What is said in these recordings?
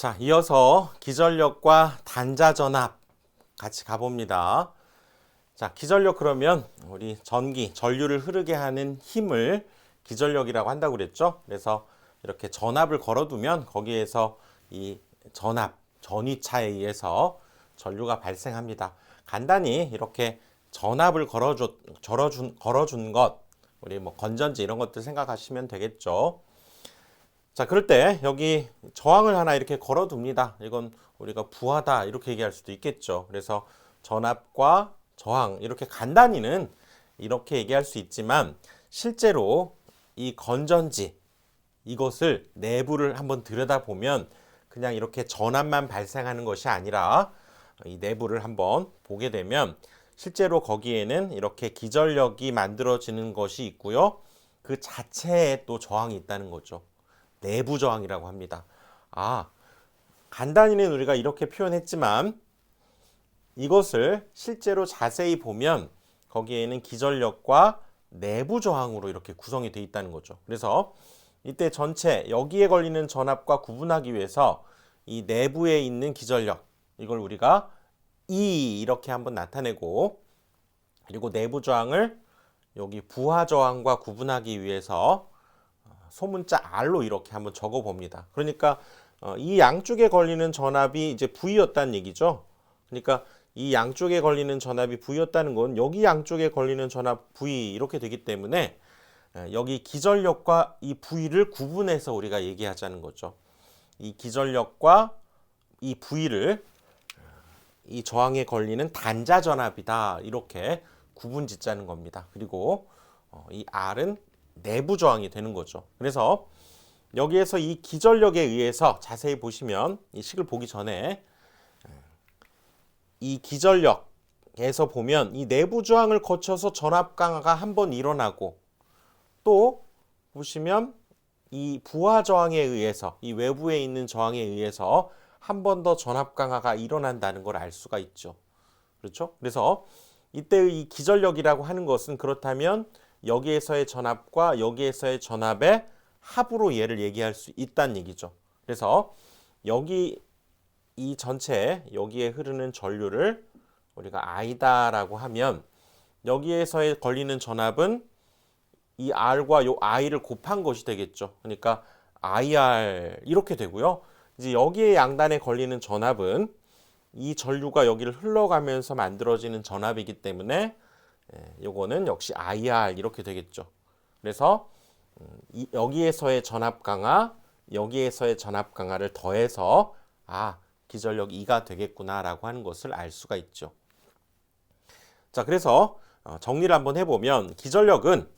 자, 이어서 기전력과 단자전압 같이 가봅니다. 자, 기전력 그러면 우리 전기, 전류를 흐르게 하는 힘을 기전력이라고 한다고 그랬죠. 그래서 이렇게 전압을 걸어두면 거기에서 이 전압, 전위차에 의해서 전류가 발생합니다. 간단히 이렇게 전압을 걸어준 것, 우리 뭐 건전지 이런 것들 생각하시면 되겠죠. 자, 그럴 때 여기 저항을 하나 이렇게 걸어둡니다. 이건 우리가 부하다 이렇게 얘기할 수도 있겠죠. 그래서 전압과 저항 이렇게 간단히는 이렇게 얘기할 수 있지만 실제로 이 건전지 이것을 내부를 한번 들여다보면 그냥 이렇게 전압만 발생하는 것이 아니라 이 내부를 한번 보게 되면 실제로 거기에는 이렇게 기전력이 만들어지는 것이 있고요. 그 자체에 또 저항이 있다는 거죠. 내부 저항이라고 합니다. 간단히는 우리가 이렇게 표현했지만 이것을 실제로 자세히 보면 거기에는 기전력과 내부 저항으로 이렇게 구성이 되어 있다는 거죠. 그래서 이때 전체 여기에 걸리는 전압과 구분하기 위해서 이 내부에 있는 기전력 이걸 우리가 E 이렇게 한번 나타내고, 그리고 내부 저항을 여기 부하 저항과 구분하기 위해서 소문자 R로 이렇게 한번 적어 봅니다. 그러니까 이 양쪽에 걸리는 전압이 이제 V였다는 얘기죠. 그러니까 이 양쪽에 걸리는 전압이 V였다는 건 여기 양쪽에 걸리는 전압 V 이렇게 되기 때문에 여기 기전력과 이 V를 구분해서 우리가 얘기하자는 거죠. 이 기전력과 이 V를 이 저항에 걸리는 단자 전압이다 이렇게 구분 짓자는 겁니다. 그리고 이 R은 내부 저항이 되는 거죠. 그래서 여기에서 이 기전력에 의해서 자세히 보시면 이 식을 보기 전에 이 기전력에서 보면 이 내부 저항을 거쳐서 전압 강화가 한번 일어나고, 또 보시면 이 부하 저항에 의해서 이 외부에 있는 저항에 의해서 한 번 더 전압 강화가 일어난다는 걸 알 수가 있죠. 그렇죠? 그래서 이때의 이 기전력이라고 하는 것은 그렇다면 여기에서의 전압과 여기에서의 전압의 합으로 얘를 얘기할 수 있다는 얘기죠. 그래서 여기 이 전체 여기에 흐르는 전류를 우리가 I다라고 하면 여기에서의 걸리는 전압은 이 R과 요 I를 곱한 것이 되겠죠. 그러니까 IR 이렇게 되고요. 이제 여기에 양단에 걸리는 전압은 이 전류가 여기를 흘러가면서 만들어지는 전압이기 때문에 요거는 역시 IR 이렇게 되겠죠. 그래서 여기에서의 전압 강화, 여기에서의 전압 강화를 더해서 기전력 2가 되겠구나라고 하는 것을 알 수가 있죠. 자, 그래서 정리를 한번 해보면 기전력은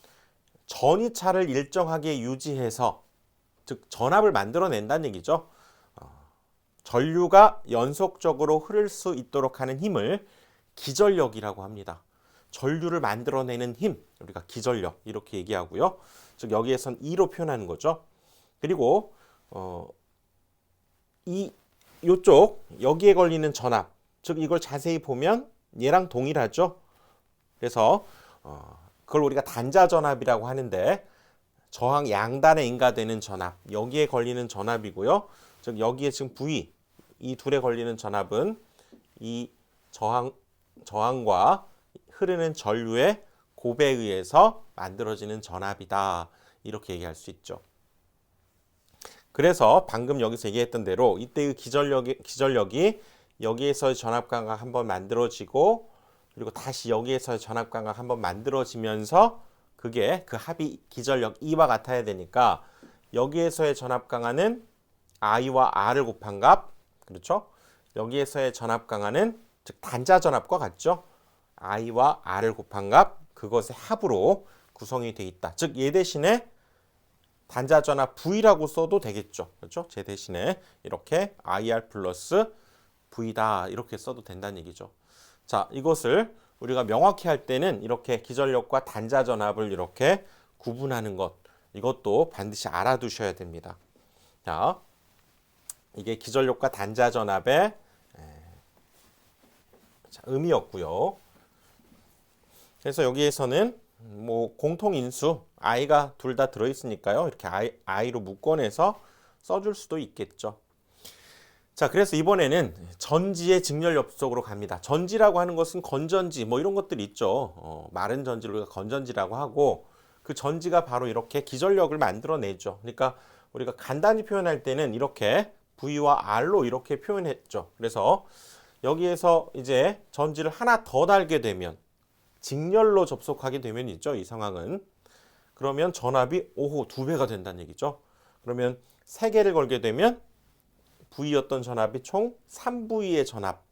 전위차를 일정하게 유지해서, 즉 전압을 만들어낸다는 얘기죠. 전류가 연속적으로 흐를 수 있도록 하는 힘을 기전력이라고 합니다. 전류를 만들어내는 힘, 우리가 기전력 이렇게 얘기하고요. 즉 여기에선 E로 표현하는 거죠. 그리고 요쪽 여기에 걸리는 전압, 즉 이걸 자세히 보면 얘랑 동일하죠. 그래서 그걸 우리가 단자 전압이라고 하는데 저항 양단에 인가되는 전압, 여기에 걸리는 전압이고요. 즉 여기에 지금 V, 이 둘에 걸리는 전압은 이 저항과 흐르는 전류의 곱에 의해서 만들어지는 전압이다 이렇게 얘기할 수 있죠. 그래서 방금 여기서 얘기했던 대로 이때의 기전력이 여기에서의 전압 강화가 한번 만들어지고, 그리고 다시 여기에서의 전압 강화가 한번 만들어지면서 그게 그 합이 기전력 E와 같아야 되니까 여기에서의 전압 강화는 I와 R을 곱한 값, 그렇죠? 여기에서의 전압 강화는 즉 단자 전압과 같죠? I와 R을 곱한 값, 그것의 합으로 구성이 되어 있다. 즉 얘 대신에 단자 전압 V라고 써도 되겠죠. 그렇죠? 제 대신에 이렇게 IR 플러스 V다 이렇게 써도 된다는 얘기죠. 자, 이것을 우리가 명확히 할 때는 이렇게 기전력과 단자 전압을 이렇게 구분하는 것, 이것도 반드시 알아두셔야 됩니다. 자, 이게 기전력과 단자 전압의 의미였고요. 그래서 여기에서는 뭐 공통인수 I가 둘 다 들어있으니까요. 이렇게 I로 묶어내서 써줄 수도 있겠죠. 자, 그래서 이번에는 전지의 직렬 엽속으로 갑니다. 전지라고 하는 것은 건전지 뭐 이런 것들이 있죠. 마른 전지를 우리가 건전지라고 하고 그 전지가 바로 이렇게 기전력을 만들어내죠. 그러니까 우리가 간단히 표현할 때는 이렇게 V와 R로 이렇게 표현했죠. 그래서 여기에서 이제 전지를 하나 더 달게 되면 직렬로 접속하게 되면 있죠. 이 상황은. 그러면 전압이 오호 2배가 된다는 얘기죠. 그러면 3개를 걸게 되면 V였던 전압이 총 3V의 전압,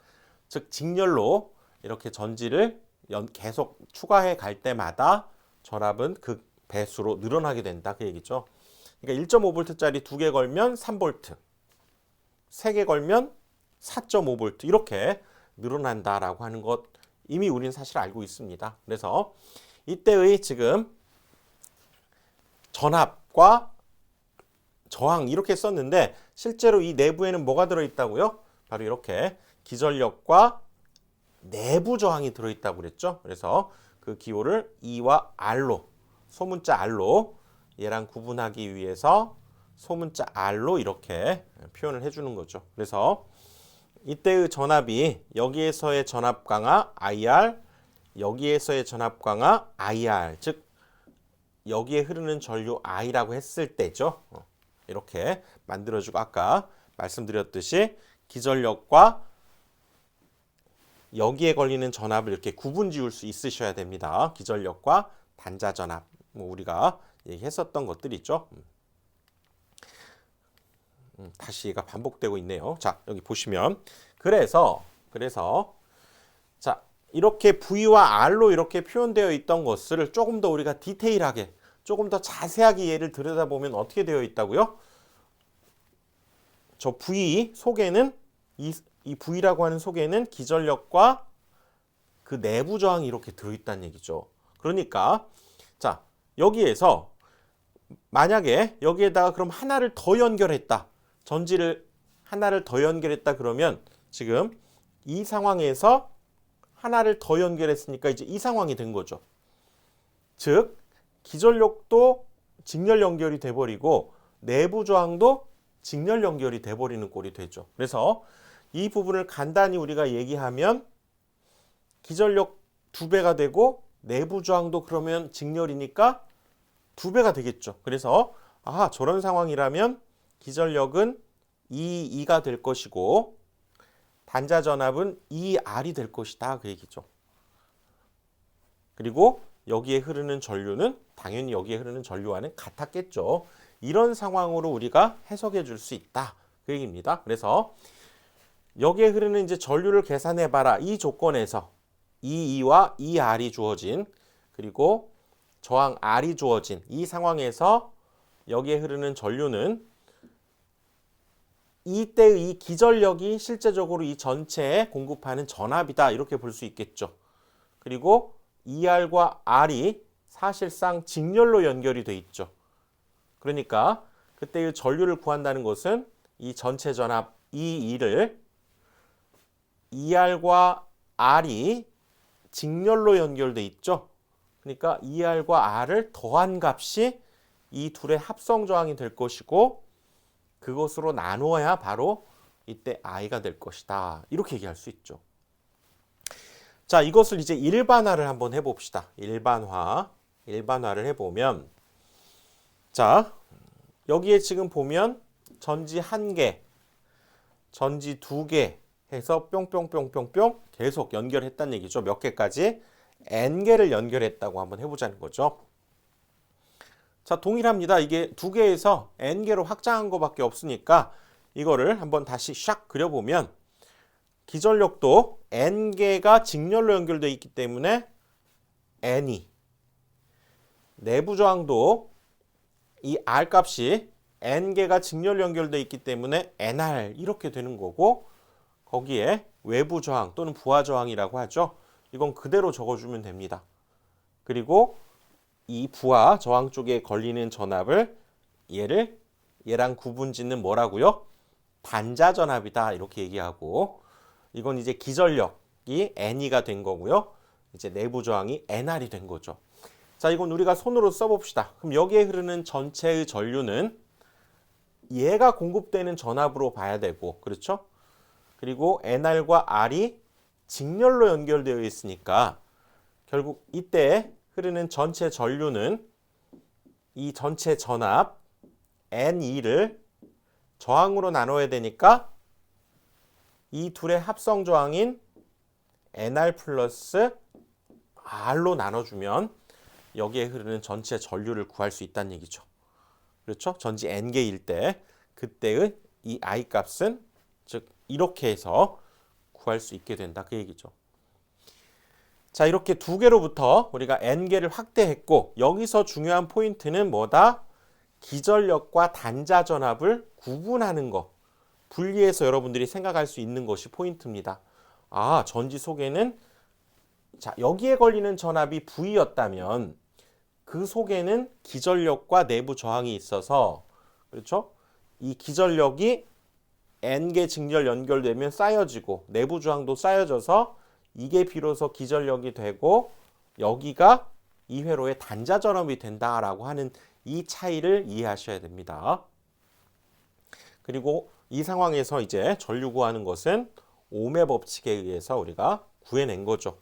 즉 직렬로 이렇게 전지를 계속 추가해 갈 때마다 전압은 그 배수로 늘어나게 된다 그 얘기죠. 그러니까 1.5V짜리 2개 걸면 3V, 3개 걸면 4.5V 이렇게 늘어난다라고 하는 것 이미 우리는 사실 알고 있습니다. 그래서 이때의 지금 전압과 저항 이렇게 썼는데 실제로 이 내부에는 뭐가 들어있다고요? 바로 이렇게 기전력과 내부 저항이 들어있다고 그랬죠. 그래서 그 기호를 E와 R로 소문자 R로 얘랑 구분하기 위해서 소문자 R로 이렇게 표현을 해주는 거죠. 그래서 이때의 전압이 여기에서의 전압 강하 IR, 여기에서의 전압 강하 IR, 즉 여기에 흐르는 전류 I라고 했을 때죠. 이렇게 만들어주고 아까 말씀드렸듯이 기전력과 여기에 걸리는 전압을 이렇게 구분 지을 수 있으셔야 됩니다. 기전력과 단자 전압, 뭐 우리가 얘기했었던 것들이 있죠. 다시 얘가 반복되고 있네요. 자, 여기 보시면 그래서 자, 이렇게 V와 R로 이렇게 표현되어 있던 것을 조금 더 우리가 디테일하게 조금 더 자세하게 얘를 들여다보면 어떻게 되어 있다고요? 저 V 속에는 이 V라고 하는 속에는 기전력과 그 내부 저항이 이렇게 들어있다는 얘기죠. 그러니까 자, 여기에서 만약에 여기에다가 그럼 하나를 더 연결했다. 전지를 하나를 더 연결했다 그러면 지금 이 상황에서 하나를 더 연결했으니까 이제 이 상황이 된 거죠. 즉 기전력도 직렬 연결이 돼버리고 내부 저항도 직렬 연결이 돼버리는 꼴이 되죠. 그래서 이 부분을 간단히 우리가 얘기하면 기전력 2배가 되고 내부 저항도 그러면 직렬이니까 2배가 되겠죠. 그래서 저런 상황이라면 기전력은 EE가 될 것이고 단자 전압은 ER이 될 것이다 그 얘기죠. 그리고 여기에 흐르는 전류는 당연히 여기에 흐르는 전류와는 같았겠죠. 이런 상황으로 우리가 해석해 줄 수 있다 그 얘기입니다. 그래서 여기에 흐르는 이제 전류를 계산해 봐라 이 조건에서 EE와 ER이 주어진 그리고 저항 R이 주어진 이 상황에서 여기에 흐르는 전류는 이때의 이 기전력이 실제적으로 이 전체에 공급하는 전압이다 이렇게 볼 수 있겠죠. 그리고 ER과 R이 사실상 직렬로 연결이 돼 있죠. 그러니까 그때의 전류를 구한다는 것은 이 전체 전압 EE를 ER과 R이 직렬로 연결돼 있죠. 그러니까 ER과 R을 더한 값이 이 둘의 합성 저항이 될 것이고 그것으로 나누어야 바로 이때 I가 될 것이다. 이렇게 얘기할 수 있죠. 자, 이것을 이제 일반화를 한번 해봅시다. 일반화를 해보면 자, 여기에 지금 보면 전지 1개, 전지 2개 해서 뿅뿅뿅뿅뿅 계속 연결했다는 얘기죠. 몇 개까지? N개를 연결했다고 한번 해보자는 거죠. 자, 동일합니다. 이게 2개에서 N개로 확장한 것밖에 없으니까 이거를 한번 다시 샥 그려보면 기전력도 N개가 직렬로 연결되어 있기 때문에 N이 내부 저항도 이 R 값이 N개가 직렬로 연결되어 있기 때문에 NR 이렇게 되는 거고 거기에 외부 저항 또는 부하 저항이라고 하죠. 이건 그대로 적어주면 됩니다. 그리고 이 부하 저항 쪽에 걸리는 전압을 얘랑 구분 짓는 뭐라고요? 단자 전압이다 이렇게 얘기하고 이건 이제 기전력이 NE가 된 거고요. 이제 내부 저항이 NR이 된 거죠. 자, 이건 우리가 손으로 써봅시다. 그럼 여기에 흐르는 전체의 전류는 얘가 공급되는 전압으로 봐야 되고 그렇죠? 그리고 NR과 R이 직렬로 연결되어 있으니까 결국 이때 흐르는 전체 전류는 이 전체 전압 N2를 저항으로 나눠야 되니까 이 둘의 합성 저항인 NR 플러스 R로 나눠주면 여기에 흐르는 전체 전류를 구할 수 있다는 얘기죠. 그렇죠? 전지 N개일 때 그때의 이 I 값은 즉 이렇게 해서 구할 수 있게 된다 그 얘기죠. 자, 이렇게 두 개로부터 우리가 N개를 확대했고 여기서 중요한 포인트는 뭐다? 기전력과 단자 전압을 구분하는 거. 분리해서 여러분들이 생각할 수 있는 것이 포인트입니다. 아, 전지 속에는 자, 여기에 걸리는 전압이 V였다면 그 속에는 기전력과 내부 저항이 있어서 그렇죠? 이 기전력이 N개 직렬 연결되면 쌓여지고 내부 저항도 쌓여져서 이게 비로소 기전력이 되고 여기가 이 회로의 단자 전압이 된다라고 하는 이 차이를 이해하셔야 됩니다. 그리고 이 상황에서 이제 전류 구하는 것은 ohm의 법칙에 의해서 우리가 구해낸 거죠.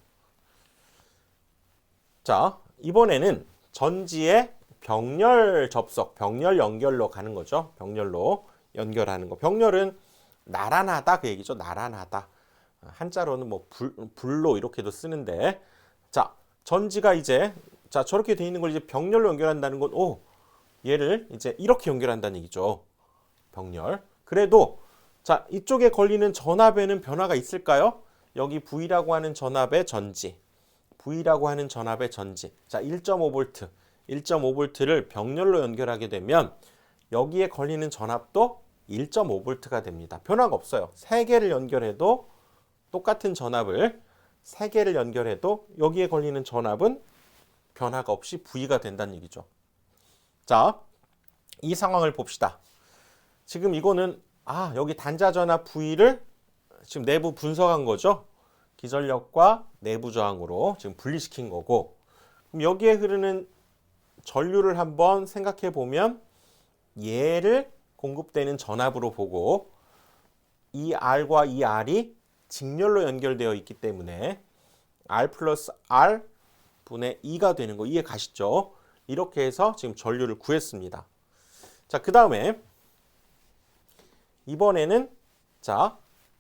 자, 이번에는 전지의 병렬 접속, 병렬 연결로 가는 거죠. 병렬로 연결하는 거. 병렬은 나란하다 그 얘기죠. 나란하다. 한자로는 뭐 불로 이렇게도 쓰는데 자, 전지가 이제 자, 저렇게 돼 있는 걸 이제 병렬로 연결한다는 건 얘를 이제 이렇게 연결한다는 얘기죠. 병렬. 그래도 자, 이쪽에 걸리는 전압에는 변화가 있을까요? 여기 V라고 하는 전압의 전지. V라고 하는 전압의 전지. 자, 1.5V. 1.5V를 병렬로 연결하게 되면 여기에 걸리는 전압도 1.5V가 됩니다. 변화가 없어요. 3개를 연결해도 똑같은 전압을 3개를 연결해도 여기에 걸리는 전압은 변화가 없이 V가 된다는 얘기죠. 자, 이 상황을 봅시다. 지금 이거는 여기 단자 전압 V를 지금 내부 분석한 거죠. 기전력과 내부 저항으로 지금 분리시킨 거고 그럼 여기에 흐르는 전류를 한번 생각해 보면 얘를 공급되는 전압으로 보고 이 R과 이 R이 직렬로 연결되어 있기 때문에 R 플러스 R 분의 2가 되는 거 이해 가시죠? 이렇게 해서 지금 전류를 구했습니다. 자, 그 다음에 이번에는 자,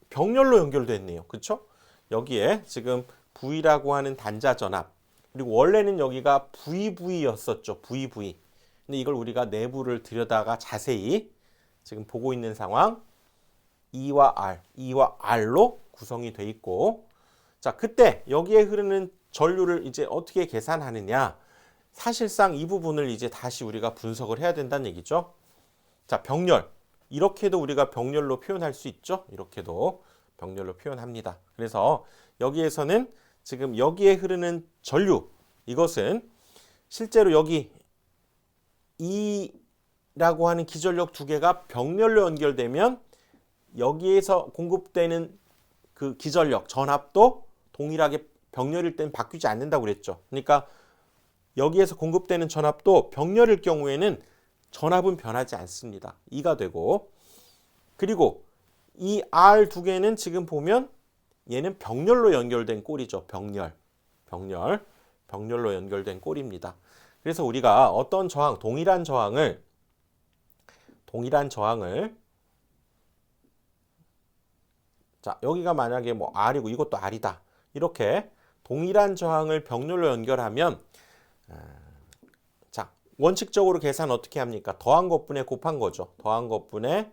병렬로 연결됐네요. 그렇죠? 여기에 지금 V라고 하는 단자 전압 그리고 원래는 여기가 VV였었죠. VV. 근데 이걸 우리가 내부를 들여다가 자세히 지금 보고 있는 상황 E와 R로 구성이 돼 있고 자, 그때 여기에 흐르는 전류를 이제 어떻게 계산하느냐 사실상 이 부분을 이제 다시 우리가 분석을 해야 된다는 얘기죠. 자, 병렬. 이렇게도 우리가 병렬로 표현할 수 있죠. 이렇게도 병렬로 표현합니다. 그래서 여기에서는 지금 여기에 흐르는 전류 이것은 실제로 여기 E라고 하는 기전력 두 개가 병렬로 연결되면 여기에서 공급되는 그 기전력 전압도 동일하게 병렬일 땐 바뀌지 않는다고 그랬죠. 그러니까 여기에서 공급되는 전압도 병렬일 경우에는 전압은 변하지 않습니다. 2가 되고 그리고 이 R 두 개는 지금 보면 얘는 병렬로 연결된 꼴이죠. 병렬로 연결된 꼴입니다. 그래서 우리가 어떤 저항, 동일한 저항을 자, 여기가 만약에 뭐 R이고 이것도 R이다. 이렇게 동일한 저항을 병렬로 연결하면 자, 원칙적으로 계산 어떻게 합니까? 더한 것분에 곱한 거죠. 더한 것분에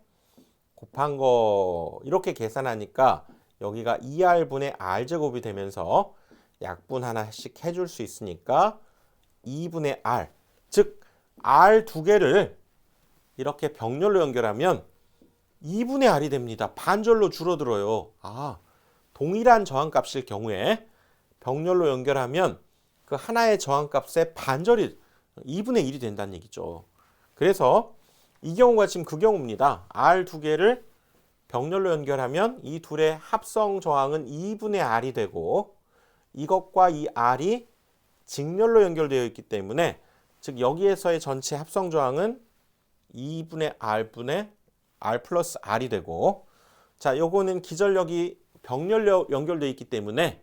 곱한 거 이렇게 계산하니까 여기가 2R분의 R제곱이 되면서 약분 하나씩 해줄 수 있으니까 2분의 R 즉 R 두 개를 이렇게 병렬로 연결하면 2분의 R이 됩니다. 반절로 줄어들어요. 동일한 저항값일 경우에 병렬로 연결하면 그 하나의 저항값의 반절이 2분의 1이 된다는 얘기죠. 그래서 이 경우가 지금 그 경우입니다. R 두 개를 병렬로 연결하면 이 둘의 합성 저항은 2분의 R이 되고 이것과 이 R이 직렬로 연결되어 있기 때문에 즉 여기에서의 전체 합성 저항은 2분의 R분의 R 플러스 R이 되고 자, 요거는 기전력이 병렬로 연결되어 있기 때문에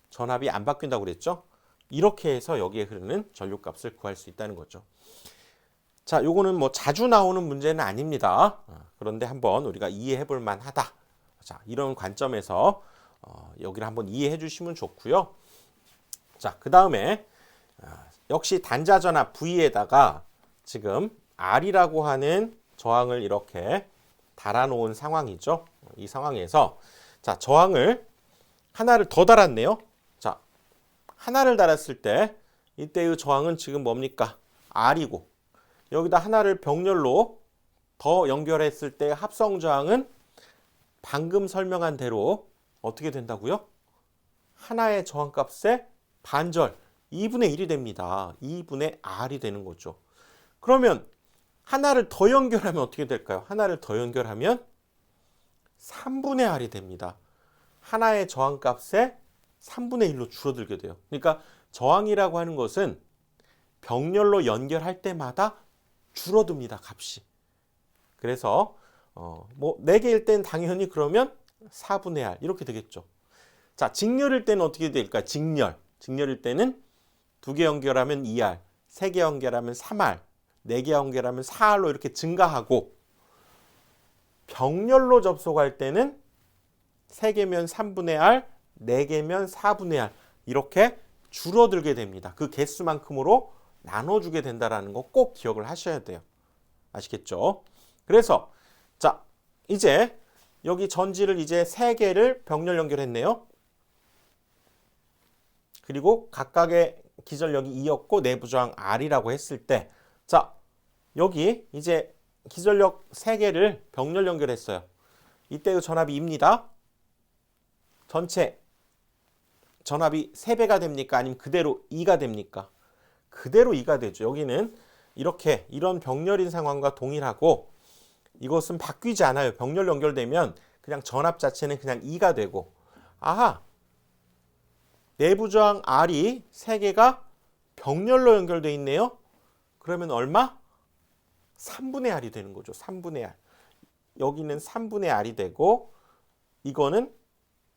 전압이 안 바뀐다고 그랬죠? 이렇게 해서 여기에 흐르는 전류값을 구할 수 있다는 거죠. 자, 요거는 뭐 자주 나오는 문제는 아닙니다. 그런데 한번 우리가 이해해 볼 만하다. 자, 이런 관점에서 여기를 한번 이해해 주시면 좋고요. 자, 그 다음에 역시 단자전압 V에다가 지금 R이라고 하는 저항을 이렇게 달아놓은 상황이죠. 이 상황에서 자, 저항을 하나를 더 달았네요. 자, 하나를 달았을 때 이때의 저항은 지금 뭡니까? R이고 여기다 하나를 병렬로 더 연결했을 때 합성 저항은 방금 설명한 대로 어떻게 된다고요? 하나의 저항값의 반절 2분의 1이 됩니다. 2분의 R이 되는 거죠. 그러면 하나를 더 연결하면 어떻게 될까요? 하나를 더 연결하면 3분의 R이 됩니다. 하나의 저항값의 3분의 1로 줄어들게 돼요. 그러니까 저항이라고 하는 것은 병렬로 연결할 때마다 줄어듭니다. 값이. 그래서 뭐 4개일 땐 당연히 그러면 4분의 R 이렇게 되겠죠. 자, 직렬일 때는 어떻게 될까요? 직렬일 때는 2개 연결하면 2R, 3개 연결하면 3R, 4개 연결하면 4R로 이렇게 증가하고 병렬로 접속할 때는 3개면 3분의 R, 4개면 4분의 R 이렇게 줄어들게 됩니다. 그 개수만큼으로 나눠주게 된다는 거 꼭 기억을 하셔야 돼요. 아시겠죠? 그래서 자, 이제 여기 전지를 이제 3개를 병렬 연결했네요. 그리고 각각의 기전력이 2였고 내부 저항 R이라고 했을 때 자, 여기 이제 기전력 3개를 병렬 연결했어요. 이때의 전압이 2입니다. 전체 전압이 3배가 됩니까? 아니면 그대로 2가 됩니까? 그대로 2가 되죠. 여기는 이렇게 이런 병렬인 상황과 동일하고 이것은 바뀌지 않아요. 병렬 연결되면 그냥 전압 자체는 그냥 2가 되고 아하! 내부 저항 R이 3개가 병렬로 연결되어 있네요. 그러면 얼마? 3분의 R이 되는 거죠. 3분의 R. 여기는 3분의 R이 되고 이거는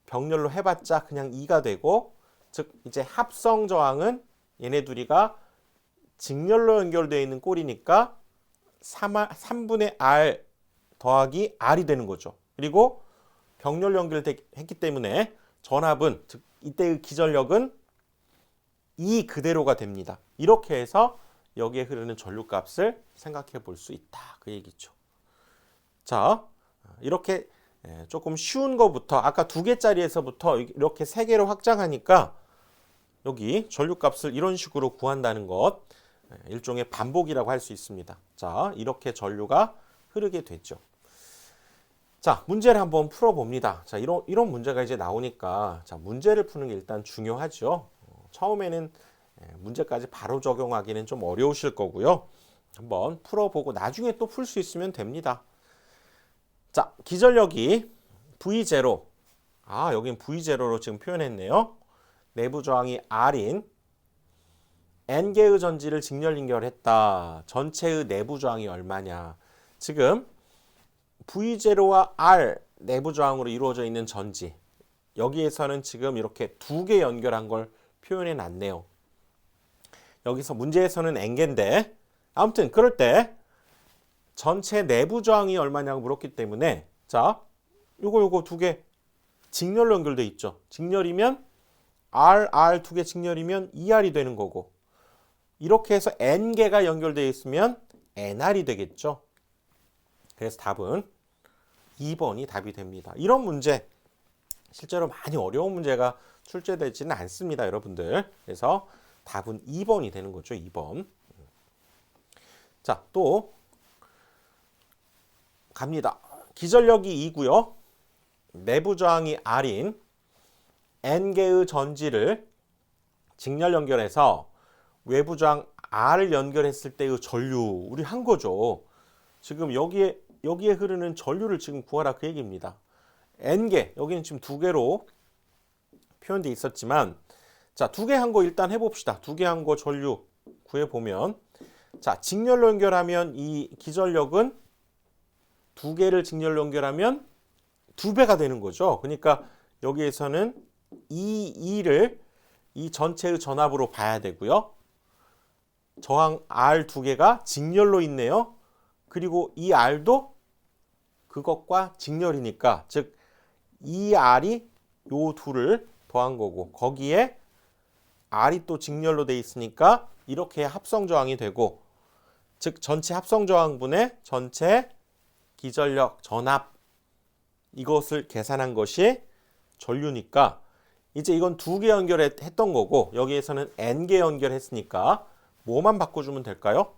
병렬로 해봤자 그냥 2가 되고 즉 이제 합성 저항은 얘네 둘이가 직렬로 연결되어 있는 꼴이니까 3분의 R 더하기 R이 되는 거죠. 그리고 병렬로 연결했기 때문에 전압은 즉 이때의 기전력은 2 그대로가 됩니다. 이렇게 해서 여기에 흐르는 전류값을 생각해 볼 수 있다. 그 얘기죠. 자, 이렇게 조금 쉬운 거부터 아까 2개짜리에서부터 이렇게 3개로 확장하니까 여기 전류값을 이런 식으로 구한다는 것 일종의 반복이라고 할 수 있습니다. 자, 이렇게 전류가 흐르게 됐죠. 자, 문제를 한번 풀어봅니다. 자, 이런 문제가 이제 나오니까 자, 문제를 푸는 게 일단 중요하죠. 처음에는 문제까지 바로 적용하기는 좀 어려우실 거고요. 한번 풀어보고 나중에 또 풀 수 있으면 됩니다. 자, 기전력이 V0. 아, 여긴 V0로 지금 표현했네요. 내부 저항이 R인 N개의 전지를 직렬 연결했다. 전체의 내부 저항이 얼마냐. 지금 V0와 R 내부 저항으로 이루어져 있는 전지. 여기에서는 지금 이렇게 2개 연결한 걸 표현해 놨네요. 여기서 문제에서는 N개인데 아무튼 그럴 때 전체 내부 저항이 얼마냐고 물었기 때문에 자, 요거 2개 직렬로 연결돼 있죠. 직렬이면 R 2개 직렬이면 ER이 되는 거고 이렇게 해서 N개가 연결되어 있으면 NR이 되겠죠. 그래서 답은 2번이 답이 됩니다. 이런 문제 실제로 많이 어려운 문제가 출제되지는 않습니다, 여러분들. 그래서 답은 2번이 되는 거죠, 2번. 자, 또 갑니다. 기전력이 2고요. 내부 저항이 R인 N개의 전지를 직렬 연결해서 외부 저항 R을 연결했을 때의 전류 우리 한 거죠. 지금 여기에 흐르는 전류를 지금 구하라 그 얘기입니다. N개, 여기는 지금 2개로 표현되어 있었지만 자, 2개 한 거 일단 해봅시다. 2개 한 거 전류 구해보면 자, 직렬로 연결하면 이 기전력은 2개를 직렬로 연결하면 2배가 되는 거죠. 그러니까 여기에서는 이 2를 이 전체의 전압으로 봐야 되고요. 저항 R 2개가 직렬로 있네요. 그리고 이 R도 그것과 직렬이니까 즉 이 R이 요 둘을 더한 거고 거기에 R이 또 직렬로 돼 있으니까 이렇게 합성 저항이 되고 즉 전체 합성 저항분의 전체 기전력 전압 이것을 계산한 것이 전류니까 이제 이건 2개 연결했던 거고 여기에서는 N개 연결했으니까 뭐만 바꿔주면 될까요?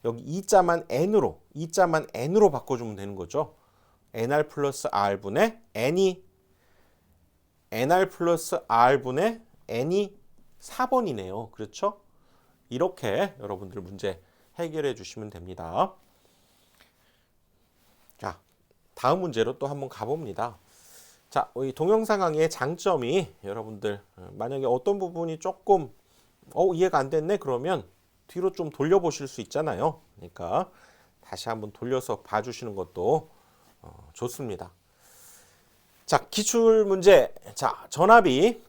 여기 E자만 N으로 바꿔주면 되는 거죠. NR 플러스 R분의 N이 NR 플러스 R분의 N이 4번이네요. 그렇죠? 이렇게 여러분들 문제 해결해 주시면 됩니다. 자, 다음 문제로 또 한번 가봅니다. 자, 이 동영상강의의 장점이 여러분들 만약에 어떤 부분이 조금 이해가 안 됐네 그러면 뒤로 좀 돌려보실 수 있잖아요. 그러니까 다시 한번 돌려서 봐주시는 것도 좋습니다. 자, 기출 문제. 자, 전압이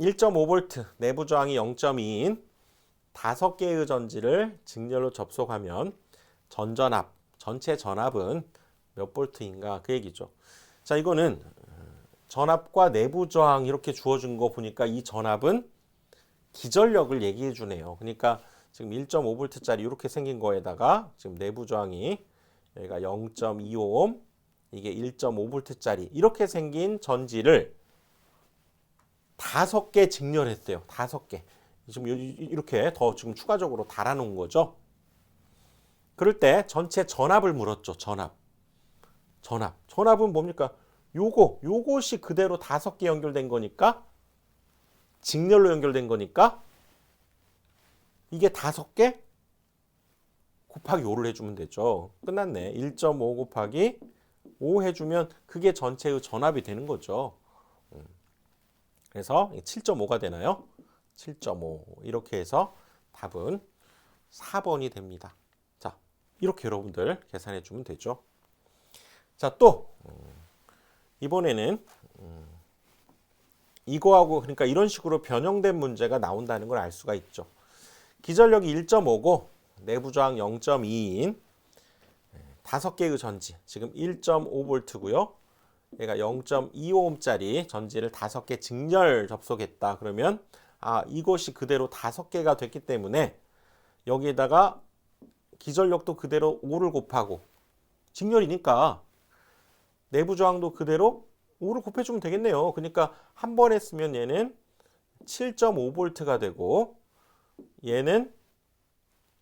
1.5V, 내부 저항이 0.2인 5개의 전지를 직렬로 접속하면 전전압, 전체 전압은 몇 볼트인가 그 얘기죠. 자, 이거는 전압과 내부 저항 이렇게 주어진 거 보니까 이 전압은 기전력을 얘기해 주네요. 그러니까 지금 1.5V짜리 이렇게 생긴 거에다가 지금 내부 저항이 여기가 0.25옴, 이게 1.5V짜리 이렇게 생긴 전지를 5개 직렬했어요. 5개. 지금 이렇게 더 지금 추가적으로 달아놓은 거죠. 그럴 때 전체 전압을 물었죠. 전압은 뭡니까? 요것이 그대로 5개 연결된 거니까 직렬로 연결된 거니까 이게 5개 곱하기 5를 해주면 되죠. 끝났네. 1.5 곱하기 5 해주면 그게 전체의 전압이 되는 거죠. 그래서 7.5가 되나요? 7.5 이렇게 해서 답은 4번이 됩니다. 자, 이렇게 여러분들 계산해 주면 되죠. 자, 또 이번에는 이거하고 그러니까 이런 식으로 변형된 문제가 나온다는 걸 알 수가 있죠. 기전력이 1.5고 내부 저항 0.2인 5개의 전지, 지금 1.5V고요. 얘가 0.25옴짜리 전지를 5개 직렬 접속했다. 그러면 이것이 그대로 5개가 됐기 때문에 여기에다가 기전력도 그대로 5를 곱하고 직렬이니까 내부 저항도 그대로 5를 곱해주면 되겠네요. 그러니까 한 번에 쓰면 얘는 7.5V가 되고 얘는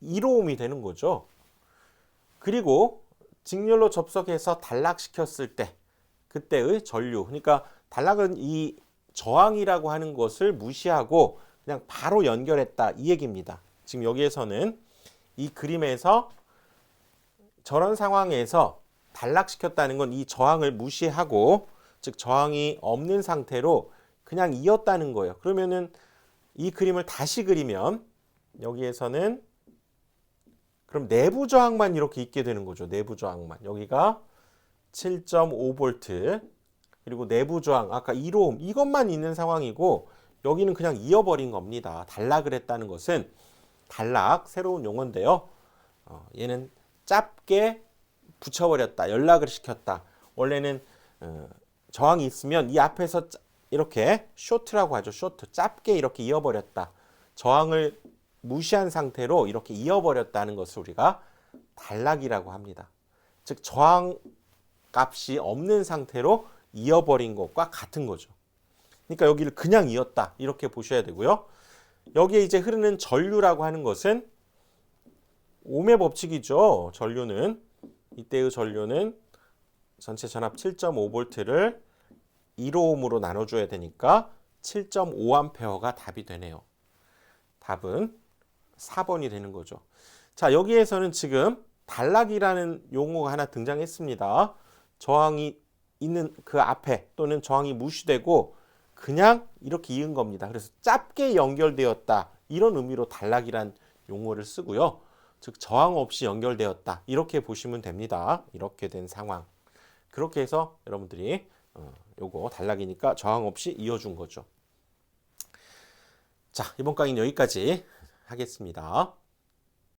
1옴이 되는 거죠. 그리고 직렬로 접속해서 단락시켰을 때 그때의 전류, 그러니까 단락은 이 저항이라고 하는 것을 무시하고 그냥 바로 연결했다 이 얘기입니다. 지금 여기에서는 이 그림에서 저런 상황에서 단락시켰다는 건 이 저항을 무시하고 즉 저항이 없는 상태로 그냥 이었다는 거예요. 그러면은 이 그림을 다시 그리면 여기에서는 그럼 내부 저항만 이렇게 있게 되는 거죠. 내부 저항만. 여기가 7.5V 그리고 내부 저항 아까 1옴 이것만 있는 상황이고 여기는 그냥 이어버린 겁니다. 단락을 했다는 것은 단락 새로운 용어인데요. 얘는 짧게 붙여버렸다. 연락을 시켰다. 원래는 저항이 있으면 이 앞에서 이렇게 쇼트라고 하죠. 쇼트. 짧게 이렇게 이어버렸다. 저항을 무시한 상태로 이렇게 이어버렸다는 것을 우리가 단락이라고 합니다. 즉 저항 값이 없는 상태로 이어버린 것과 같은 거죠. 그러니까 여기를 그냥 이었다 이렇게 보셔야 되고요. 여기에 이제 흐르는 전류라고 하는 것은 옴의 법칙이죠. 전류는 이때의 전류는 전체 전압 7.5V를 1옴으로 나눠줘야 되니까 7.5A가 답이 되네요. 답은 4번이 되는 거죠. 자, 여기에서는 지금 단락이라는 용어가 하나 등장했습니다. 저항이 있는 그 앞에 또는 저항이 무시되고 그냥 이렇게 이은 겁니다. 그래서 짧게 연결되었다 이런 의미로 단락이란 용어를 쓰고요. 즉 저항 없이 연결되었다 이렇게 보시면 됩니다. 이렇게 된 상황. 그렇게 해서 여러분들이 요거 단락이니까 저항 없이 이어준 거죠. 자, 이번 강의는 여기까지 하겠습니다.